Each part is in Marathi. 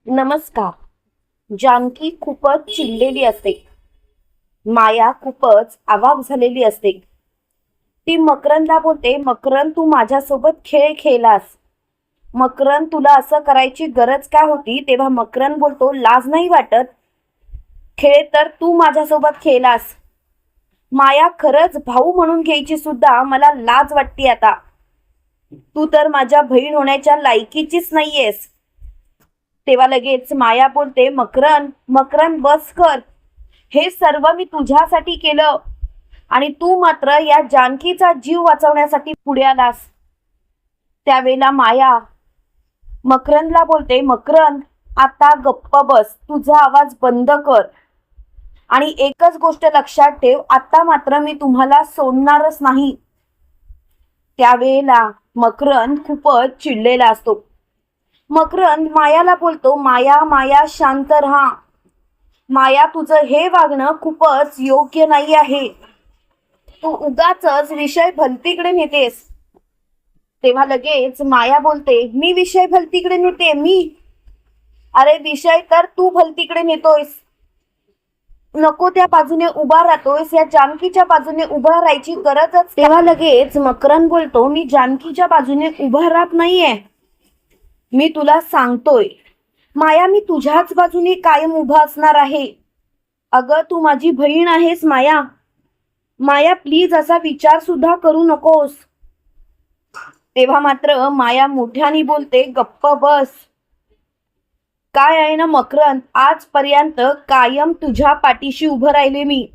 नमस्कार. जानकी खूपच चिडलेली असते. माया खूपच आवाक झालेली असते. ती मकरंदला बोलते, मकरंद तू माझ्यासोबत खेळ खेळलास. मकरंद तुला असं करायची गरज काय होती? तेव्हा मकरंद बोलतो, लाज नाही वाटत? खेळ तर तू माझ्यासोबत खेळलास. माया खरंच भाऊ म्हणून घ्यायची सुद्धा मला लाज वाटते आता. तू तर माझ्या बहीण होण्याच्या लायकीचीच नाहीयेस. तेव्हा लगेच माया बोलते, मकरंद मकरंद बस कर. हे सर्व मी तुझ्यासाठी केलं आणि तू मात्र या जानकीचा जीव वाचवण्यासाठी पुढे आलास. त्यावेळेला माया मकरंदला बोलते, मकरंद आता गप्प बस, तुझा आवाज बंद कर आणि एकच गोष्ट लक्षात ठेव, आता मात्र मी तुम्हाला सोडणारच नाही. त्यावेळेला मकरंद खूपच चिडलेला असतो. मकरंद मायाला बोलतो, माया माया शांत राहा. माया तुझं हे वागणं खूपच योग्य नाही आहे. तू उगाचच विषय भलतीकडे नेतेस. तेव्हा लगेच माया बोलते, मी विषय भलतीकडे नेते? अरे विषय तर तू भलतीकडे नेतोयस. नको त्या बाजूने उभा राहतोयस, या जानकीच्या बाजूने उभा राहायची गरजच. तेव्हा लगेच मकरंद बोलतो, मी जानकीच्या बाजूने उभा राहत नाहीये. मी तुला सांगतोय माया, मी तुझ्याच बाजूने कायम उभा असणार आहे. अगं तू माझी बहीण आहेस माया. माया प्लीज असा विचार सुद्धा करू नकोस. तेव्हा मात्र माया मोठ्याने बोलते, गप्प बस. काय आहे ना मकरंद, आजपर्यंत कायम तुझ्या पाठीशी उभं राहिले मी.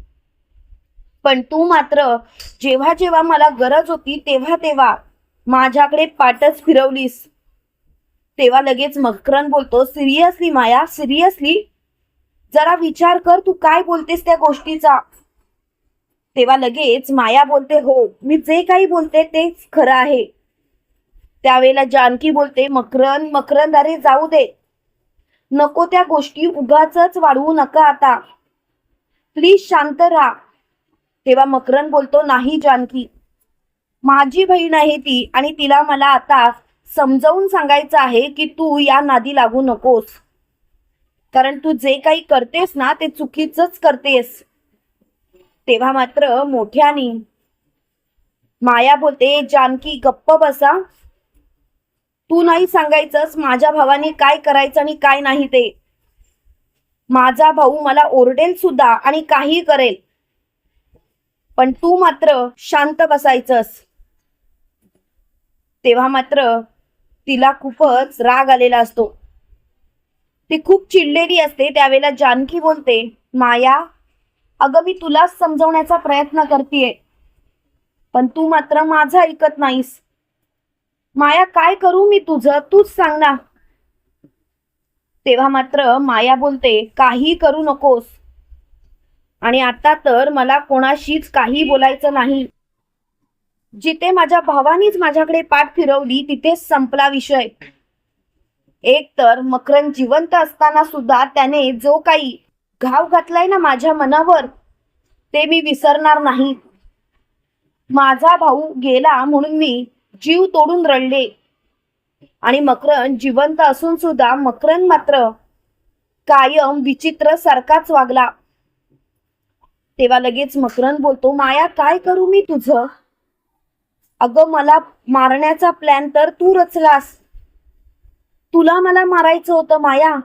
पण तू मात्र जेव्हा जेव्हा मला गरज होती तेव्हा तेव्हा माझ्याकडे पाठच फिरवलीस. तेव्हा लगेच मकरंद बोलतो, सिरियसली माया, सिरियसली जरा विचार कर, तू काय बोलतेस त्या गोष्टीचा. तेव्हा लगेच माया बोलते, हो मी जे काही बोलते तेच खरं आहे. त्यावेळेला जानकी बोलते, मकरंद मकरंद अरे जाऊ दे, नको त्या गोष्टी उगाचच वाढवू नका आता, प्लीज शांत राहा. तेव्हा मकरंद बोलतो, नाही जानकी, माझी बहीण आहे ती आणि तिला मला आता समजावून सांगायचं आहे की तू या नादी लागू नकोस. कारण तू जे काही करतेस ना ते चुकीचंच करतेस. तेव्हा मात्र मोठ्यानी माया बोलते, जानकी गप्प बसा. तू नाही सांगायचंस माझ्या भावाने काय करायचं आणि काय नाही ते. माझा भाऊ मला ओरडेल सुद्धा आणि काही करेल, पण तू मात्र शांत बसायचंस. तेव्हा मात्र तिला खूपच राग आलेला असतो. ती खूप चिडलेली असते. त्यावेळेला जानकी बोलते, माया अगं मी तुलाच समजवण्याचा प्रयत्न करतेय, पण तू मात्र माझं ऐकत नाहीस. माया काय करू मी तुझं, तूच सांग ना. तेव्हा मात्र माया बोलते, काही करू नकोस आणि आता तर मला कोणाशीच काही बोलायचं नाही. जिथे माझ्या भावानीच माझ्याकडे पाठ फिरवली तिथेच संपला विषय. एक तर मकरंद जिवंत असताना सुद्धा त्याने जो काही घाव घातलाय ना माझ्या मनावर, ते मी विसरणार नाही. माझा भाऊ गेला म्हणून मी जीव तोडून रडले आणि मकरंद जिवंत असून सुद्धा मकरंद मात्र कायम विचित्र सारखाच वागला. तेव्हा लगेच मकरंद बोलतो, माया काय करू मी तुझं. अगं मला मारण्याचा प्लॅन तर तू रचलास. तुला मला मारायचं होतं माया,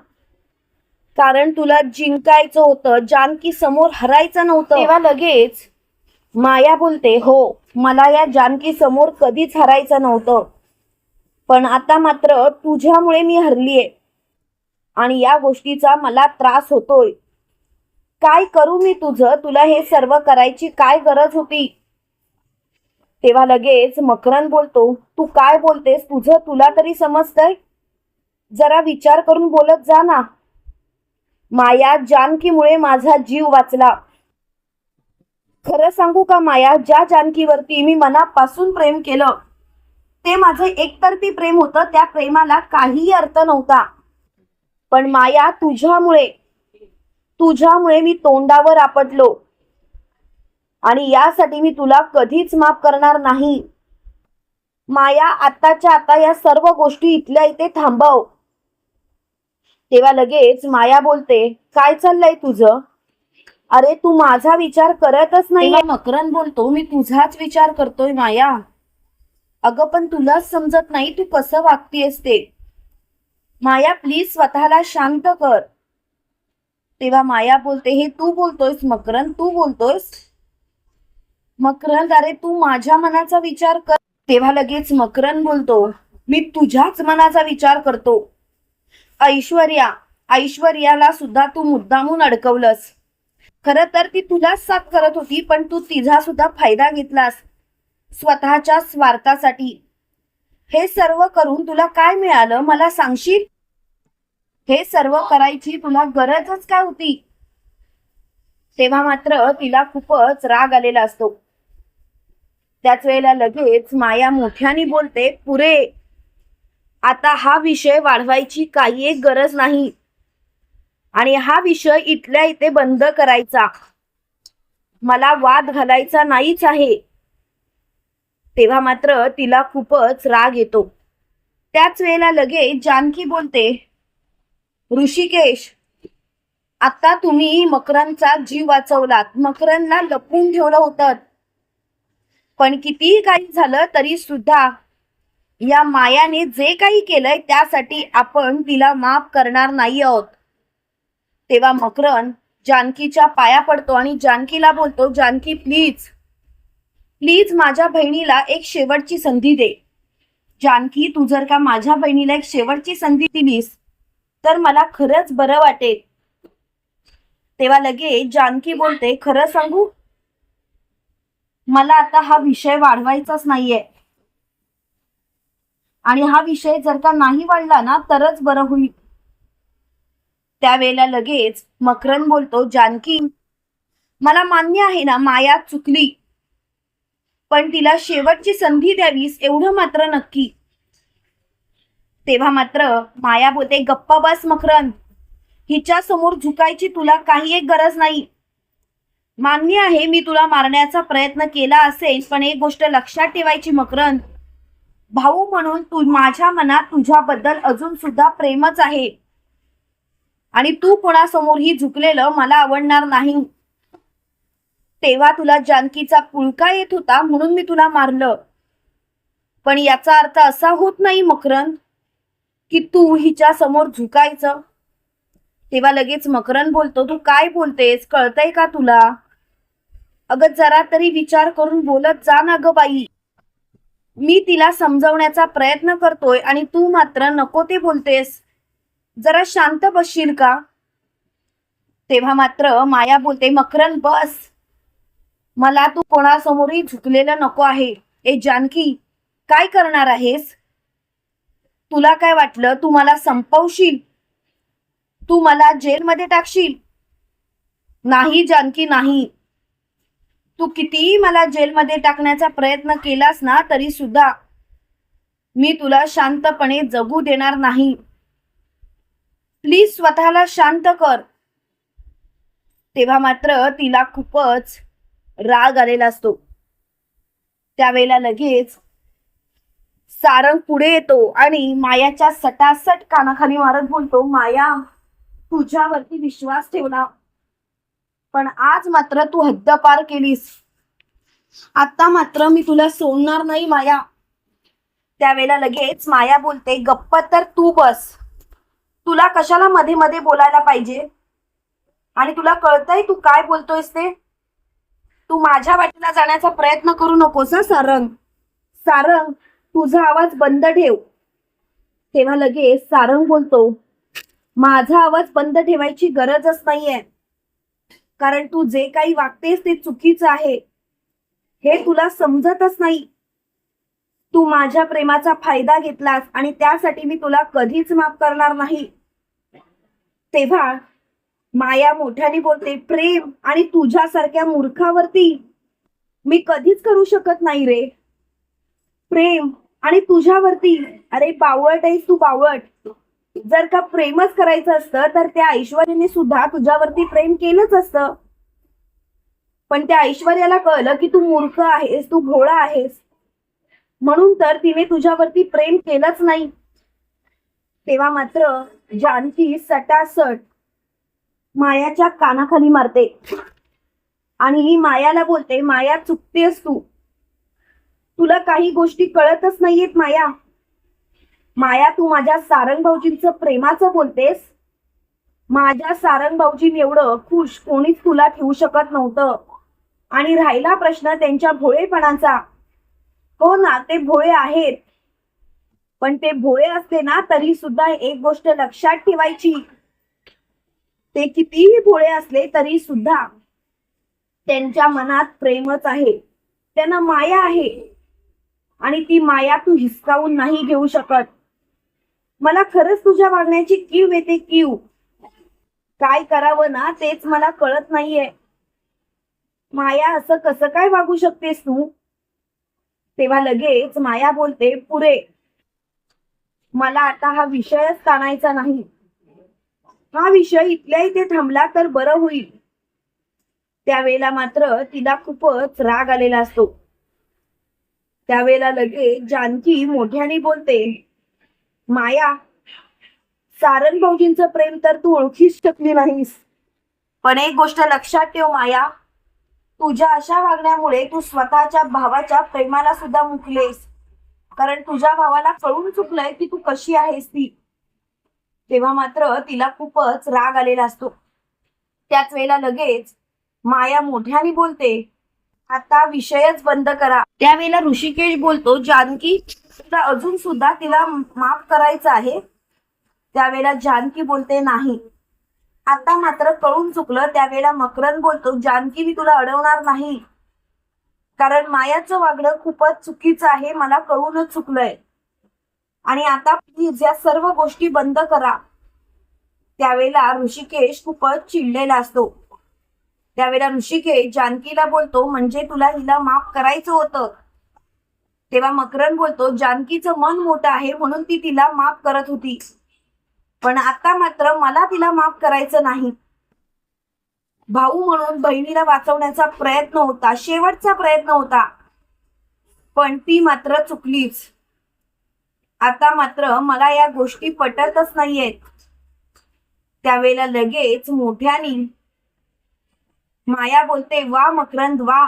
कारण तुला जिंकायचं होतं, जानकी समोर हरायचं नव्हतं. तेव्हा लगेच माया बोलते, हो मला या जानकी समोर कधीच हरायचं नव्हतं, पण आता मात्र तुझ्यामुळे मी हरलीये आणि या गोष्टीचा मला त्रास होतोय. काय करू मी तुझं, तुला हे सर्व करायची काय गरज होती. तेव्हा लगेच मकरंद बोलतो, तू काय बोलतेस, तुझं तुला तरी समजतंय, जरा विचार करून बोलत जा ना. माया जानकीमुळे माझा जीव वाचला. खरं सांगू का माया, ज्या जानकीवरती मी मनापासून प्रेम केलं ते माझं एकतर्फी प्रेम होतं. त्या प्रेमाला काहीही अर्थ नव्हता. पण माया तुझ्यामुळे मी तोंडावर आपटलो आणि यासाठी मी तुला कधीच माफ करणार नाही. माया आताच्या आता या सर्व गोष्टी इथल्या इथे थांबव. तेव्हा लगेच माया बोलते, काय चाललंय तुझं? अरे तू माझा विचार करतच नाही. मकरंद बोलतो, मी तुझाच विचार करतोय माया. अगं पण तुलाच समजत नाही तू कसं वागतीयस ते. माया प्लीज स्वतःला शांत कर. तेव्हा माया बोलते, हे तू बोलतोयस मकरंद, तू बोलतोयस? मकरंद अरे तू माझ्या मनाचा विचार कर. तेव्हा लगेच मकरंद बोलतो, मी तुझ्याच मनाचा विचार करतो. ऐश्वर्याला सुद्धा तू मुद्दामून अडकवलंस. खरं तर ती तुलाच साथ करत होती, पण तू तिचा सुद्धा फायदा घेतलास स्वतःच्या स्वार्थासाठी. हे सर्व करून तुला काय मिळालं मला सांगशील? हे सर्व करायची तुला गरजच काय होती? तेव्हा मात्र तिला खूपच राग आलेला असतो. त्याच वेळेला लगेच माया मोठ्याने बोलते, पुरे, आता हा विषय वाढवायची काही एक गरज नाही आणि हा विषय इथल्या इथे बंद करायचा. मला वाद घालायचा नाहीच आहे. तेव्हा मात्र तिला खूपच राग येतो. त्याच वेळेला लगेच जानकी बोलते, ऋषिकेश, आता तुम्ही मकरंदचा जीव वाचवलात. मकरंदला लपवून ठेवलं होतं, पण कितीही काही झालं तरी सुद्धा या मायाने जे काही केलंय त्यासाठी आपण तिला माफ करणार नाही आहोत. तेव्हा मकरंद जानकीच्या पाया पडतो आणि जानकीला बोलतो, जानकी प्लीज प्लीज माझ्या बहिणीला एक शेवटची संधी दे. जानकी, तू जर का माझ्या बहिणीला एक शेवटची संधी दिलीस तर मला खरंच बरं वाटेल. तेव्हा लगेच जानकी बोलते, खरं सांगू, मला आता हा विषय वाढवायचाच नाहीये आणि हा विषय जर का नाही वाढला ना तरच बरं होईल. त्यावेळेला लगेच मकरंद बोलतो, जानकी, मला मान्य आहे ना माया चुकली, पण तिला शेवटची संधी द्यावीस एवढं मात्र नक्की. तेव्हा मात्र माया बोलते, गप्पा बस मकरंद, हिच्या समोर झुकायची तुला काही एक गरज नाही. मान्य आहे मी तुला मारण्याचा प्रयत्न केला असेल, पण एक गोष्ट लक्षात ठेवायची मकरंद, भाऊ म्हणून तू माझ्या मनात तुझ्याबद्दल अजून सुद्धा प्रेमच आहे आणि तू कोणासमोरही झुकलेलं मला आवडणार नाही. तेव्हा तुला जानकीचा पुळका येत होता म्हणून मी तुला मारलं, पण याचा अर्थ असा होत नाही मकरंद की तू हिच्या समोर झुकायचं. तेव्हा लगेच मकरंद बोलतो, तू काय बोलतेस, कळतंय का तुला? अगं जरा तरी विचार करून बोलत जा ना ग बाई. मी तिला समजवण्याचा प्रयत्न करतोय आणि तू मात्र नको ते बोलतेस. जरा शांत बसशील का? तेव्हा मात्र माया बोलते, मकरंद बस, मला तू कोणासमोरही झुकलेलं नको आहे. ए जानकी, काय करणार आहेस? तुला काय वाटलं तू मला संपवशील, तू मला जेलमध्ये टाकशील? नाही जानकी नाही, तू कितीही मला जेलमध्ये टाकण्याचा प्रयत्न केलास ना तरी सुद्धा मी तुला शांतपणे जगू देणार नाही. प्लीज स्वतःला शांत कर. तेव्हा मात्र तिला खूपच राग आलेला असतो. त्यावेळेला लगेच सारंग पुढे येतो आणि मायाच्या सटासट कानाखाली मारत बोलतो, माया, तुझ्यावरती विश्वास ठेवला, पण आज मात्र तू हद्दपार केलीस. आता मात्र मी तुला सोडणार नाही माया. त्यावेळेला लगेच माया बोलते, गप्प तर तू बस, तुला कशाला मध्ये मध्ये बोलायला पाहिजे? आणि तुला कळतंय तू काय बोलतोयस ते? तू माझ्या वाटेला जाण्याचा प्रयत्न करू नकोस हा सारंग. सारंग, तुझा आवाज बंद ठेव. तेव्हा लगेच सारंग बोलतो, माझा आवाज बंद ठेवायची गरजच नाहीये, कारण तू जे काही वागतेस ते चुकीचं आहे हे तुला समजतच नाही. तू माझ्या प्रेमाचा फायदा घेतलास आणि त्यासाठी मी तुला कधीच माफ करणार नाही. तेव्हा माया मोठ्याने बोलते, प्रेम आणि तुझ्यासारख्या मूर्खावरती मी कधीच करू शकत नाही रे. प्रेम आणि तुझ्यावरती, अरे बावळट आहेस तू, बावळट. जर का प्रेमच करायचं असतं तर त्या ऐश्वर्याने सुद्धा तुझ्यावरती प्रेम केलंच असतं, पण त्या ऐश्वर्याला कळलं की तू मूर्ख आहेस, तू भोळा आहेस, म्हणून तर तिने तुझ्यावरती प्रेम केलंच नाही. तेव्हा मात्र जानकी सटासट मायाच्या कानाखाली मारते आणि मायाला बोलते, माया चुकतेस तू, तुला काही गोष्टी कळतच नाहीयेत माया. माया, तू माझ्या सारंग भाऊजींचं प्रेमाचं बोलतेस. माझ्या सारंग भाऊजीं एवढं खुश कोणीच तुला ठेवू शकत नव्हतं. आणि राहिला प्रश्न त्यांच्या भोळेपणाचा, हो ना, ते भोळे आहेत, पण ते भोळे असते ना तरी सुद्धा एक गोष्ट लक्षात ठेवायची, ते कितीही भोळे असले तरी सुद्धा त्यांच्या मनात प्रेमच आहे, त्यांना माया आहे. आणि ती माया तू हिसकावून नाही घेऊ शकत. मला खरंच तुझ्या वागण्याची कीव येते, कीव. काय करावं ना तेच मला कळत नाहीये. माया, असं कसं काय वागू शकतेस तू? तेव्हा लगेच माया बोलते, पुरे, मला आता हा विषयच ताणायचा नाही. हा विषय इथल्या इथे थांबला तर बरं होईल. त्यावेळेला मात्र तिला खूपच राग आलेला असतो. त्यावेळेला लगेच जानकी मोठ्याने बोलते, माया, सारंग भाऊजींचं प्रेम तर तू ओळखीच शकली नाहीस. पण एक गोष्ट लक्षात ठेव माया, तुझ्या अशा वागण्यामुळे तू स्वतःच्या भावाच्या प्रेमाला सुद्धा मुकलेस. कारण तुझ्या भावाला कळून चुकलंय की तू कशी आहेस ती. तेव्हा मात्र तिला खूपच राग आलेला असतो. त्याच वेळेला लगेच माया मोठ्याने बोलते, आता विषयच बंद करा. त्यावेळेला ऋषिकेश बोलतो, जानकी, तुला अजून सुद्धा तिला माफ करायचं आहे? त्यावेळेला जानकी बोलते, नाही, आता मात्र कळून चुकलं. त्यावेळेला मकरंद बोलतो, जानकी, मी तुला अडवणार नाही, कारण मायाचं वागणं खूपच चुकीचं आहे, मला कळूनच चुकलंय. आणि आता प्लीज या सर्व गोष्टी बंद करा. त्यावेळेला ऋषिकेश खूपच चिडलेला असतो. त्यावेळेला ऋषिकेश जानकीला बोलतो, म्हणजे तुला हिला माफ करायचं होतं. तेव्हा मकरंद बोलतो, जानकीचं मन मोठं आहे म्हणून ती तिला माफ करत होती, पण आता मात्र मला तिला माफ करायचं नाही. भाऊ म्हणून बहिणीला वाचवण्याचा प्रयत्न होता, शेवटचा प्रयत्न होता, पण ती मात्र चुकलीच. आता मात्र मला या गोष्टी पटतच नाहीयेत. त्यावेळेला लगेच मोठ्याने माया बोलते, वा मकरंद, वा,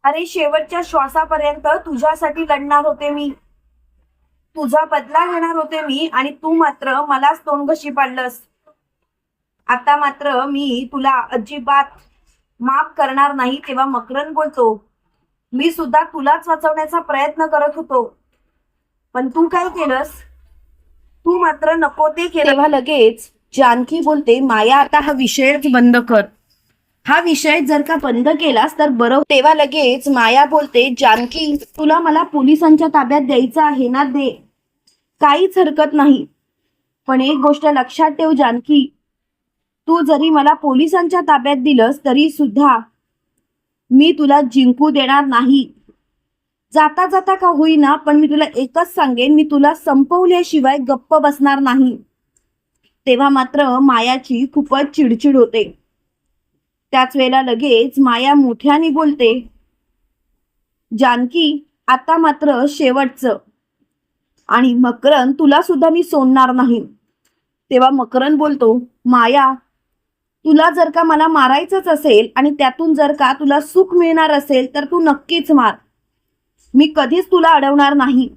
अरे शेवटच्या श्वासापर्यंत तुझ्यासाठी लढणार होते मी, तुझा बदला घेणार होते मी, आणि तू मात्र मलाच तोंडघशी पाडलंस. आता मात्र मी तुला अजिबात माफ करणार नाही. तेव्हा मकरंद बोलतो, मी सुद्धा तुलाच वाचवण्याचा प्रयत्न करत होतो, पण तू काय केलंस? तू मात्र नको ते केलं. तेव्हा लगेच जानकी बोलते, माया, आता हा विषयच बंद कर. हा विषय जर का बंद केलास तर बरं. तेव्हा लगेच माया बोलते, जानकी, तुला मला पोलिसांच्या ताब्यात द्यायचं आहे ना, दे, काहीच हरकत नाही. पण एक गोष्ट लक्षात ठेव जानकी, तू जरी मला पोलिसांच्या ताब्यात दिलंस तरी सुद्धा मी तुला जिंकू देणार नाही. जाता जाता का होईना, पण मी तुला एकच सांगेन, मी तुला संपवल्याशिवाय गप्प बसणार नाही. तेव्हा मात्र मायाची खूपच चिडचिड होते. त्याच वेळेला लगेच माया मोठ्याने बोलते, जानकी, आता मात्र शेवटचं, आणि मकरंद, तुला सुद्धा मी सोडणार नाही. तेव्हा मकरंद बोलतो, माया, तुला जर का मला मारायचंच असेल आणि त्यातून जर का तुला सुख मिळणार असेल तर तू नक्कीच मार, मी कधीच तुला अडवणार नाही.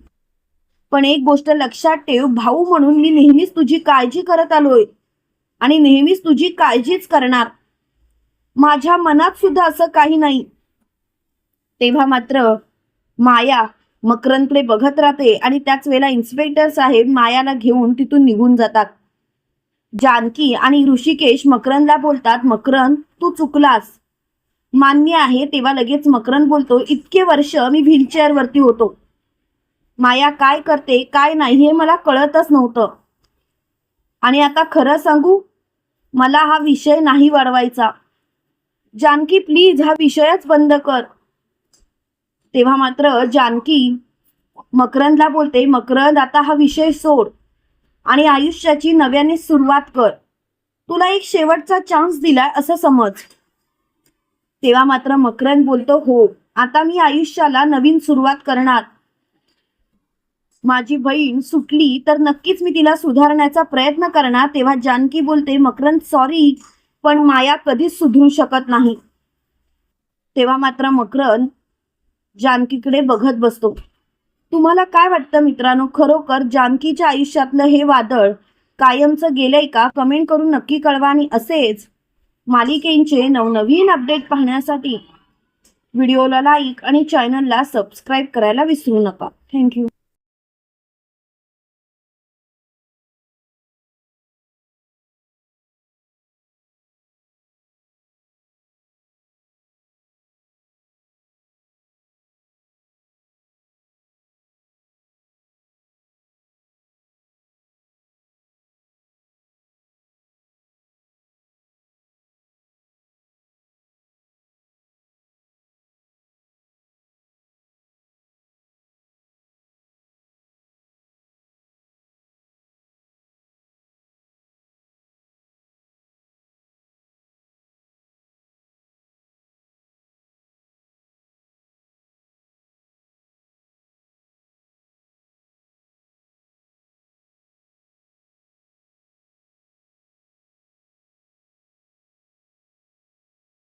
पण एक गोष्ट लक्षात ठेव, भाऊ म्हणून मी नेहमीच तुझी काळजी करत आलोय आणि नेहमीच तुझी काळजीच करणार. माझ्या मनात सुद्धा असं काही नाही. तेव्हा मात्र माया मकरंदकडे बघत राहते आणि त्याच वेळेला इन्स्पेक्टर साहेब मायाला घेऊन तिथून निघून जातात. जानकी आणि ऋषिकेश मकरंदला बोलतात, मकरंद, तू चुकलास, मान्य आहे. तेव्हा लगेच मकरंद बोलतो, इतके वर्ष मी व्हीलचेअर वरती होतो, माया काय करते काय नाही हे मला कळतच नव्हतं, आणि आता खरं सांगू, मला हा विषय नाही वाढवायचा. जानकी, प्लीज हा विषयच बंद कर. तेव्हा मात्र जानकी मकरंदला बोलते, मकरंद, आता हा विषय सोड आणि आयुष्याची नव्याने सुरुवात कर. तुला एक शेवटचा चान्स दिलाय असं समज. तेव्हा मात्र मकरंद बोलतो, हो, आता मी आयुष्याला नवीन सुरुवात करणार. माझी बहीण सुटली तर नक्कीच मी तिला सुधारण्याचा प्रयत्न करणार. तेव्हा जानकी बोलते, मकरंद सॉरी, पण माया कधीच सुधरू शकत नाही. तेव्हा मात्र मकरंद जानकीकडे बघत बसतो. तुम्हाला काय वाटतं मित्रांनो, खरोखर जानकीच्या आयुष्यातलं हे वादळ कायमचं गेलंय का? कमेंट करून नक्की कळवा. आणि असेच मालिकेंचे नवनवीन अपडेट पाहण्यासाठी व्हिडिओला लाईक आणि चॅनलला सबस्क्राईब करायला विसरू नका. थँक्यू.